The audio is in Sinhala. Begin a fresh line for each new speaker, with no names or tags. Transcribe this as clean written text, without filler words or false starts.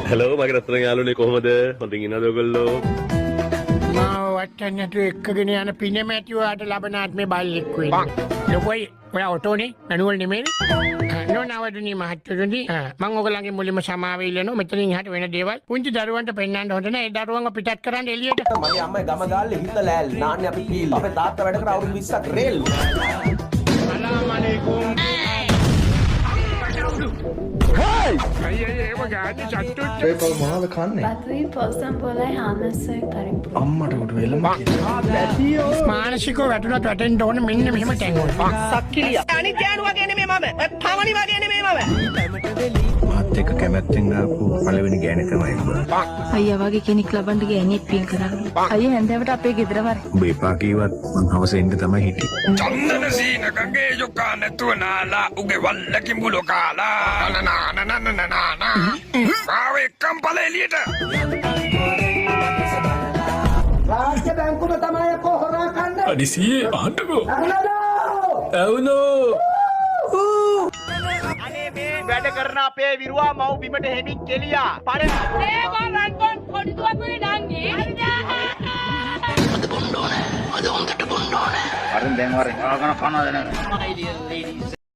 හලෝ මගේ රත්න යාළුවනේ කොහමද? හොඳින් ඉන්නවද ඔයගොල්ලෝ?
මාව වටන්නට එක්කගෙන යන පිනමැතිවාට ලබනාත්මේ බල්ලෙක් වෙන්න. ලොකෝයි ඔයා ඔටෝනේ මැනුවල් නෙමෙයිනේ. නෝනවදුනි මහත්තයෝනි මම ඔයගලගේ මුලින්ම සමාව ඉල්ලනවා. මෙතනින් එහාට වෙන දේවල් පුංචි දරුවන්ට පෙන්නන්න හොඳ නැහැ. ඒ දරුවන්ව පිටත් කරන්න එළියට.
මගේ අම්මයි ගම ගාල්ලේ හිත ලෑල් නාන්නේ අපි කීල්. අපේ තාත්තා වැඩ කර අවුරුදු 20ක් රේල්.
සලාම් අලයිකුම්.
මොනවද කන්නේ?
බතුයි පොසම් පොලයි හාමස්සයි පරිප්පු.
අම්මට උඩ වෙලම
මානසිකව වැටුණත් වැටෙන්න ඕනේ මෙන්න මෙහෙම ටැංගුවල්.
සක්කිලිය. අනිත් යාළුවා වගේ නෙමෙයි මම. පවණි වගේ නෙමෙයි මම.
මාත් එක්ක කැමැත්තෙන් ආපු පළවෙනි ගෑණි තමයි උඹ.
අයියා වගේ කෙනෙක් ලබන්න ගෑණියෙක් පින් කරගන්න. අයියා හැන්දෑවට අපේ ගෙදර වරේ.
උඹ එපා කීවත් මං හවස එන්න තමයි හිටියේ.
චන්දන සීනකගේ යොකා නැතුව නාලා උගේ වල්ලකින් බුලෝ කාලා නනනනනනනන ආව එක්කම් පල එළියට
රාජ්‍ය බැංකුව තමයි කොහොරා කන්නේ.
අඩිසියේ අහන්නකෝ ඇවුනෝ
අනේ මේ වැඩ කරන අපේ විරුවා මව් බිමට හෙමින් කෙලියා. පරේ.
ඒ වරන්කොන් පොඩි දුවකුයි නංගි.
අරින් දැන් වරෙන් ආගන කනවද නැද්ද?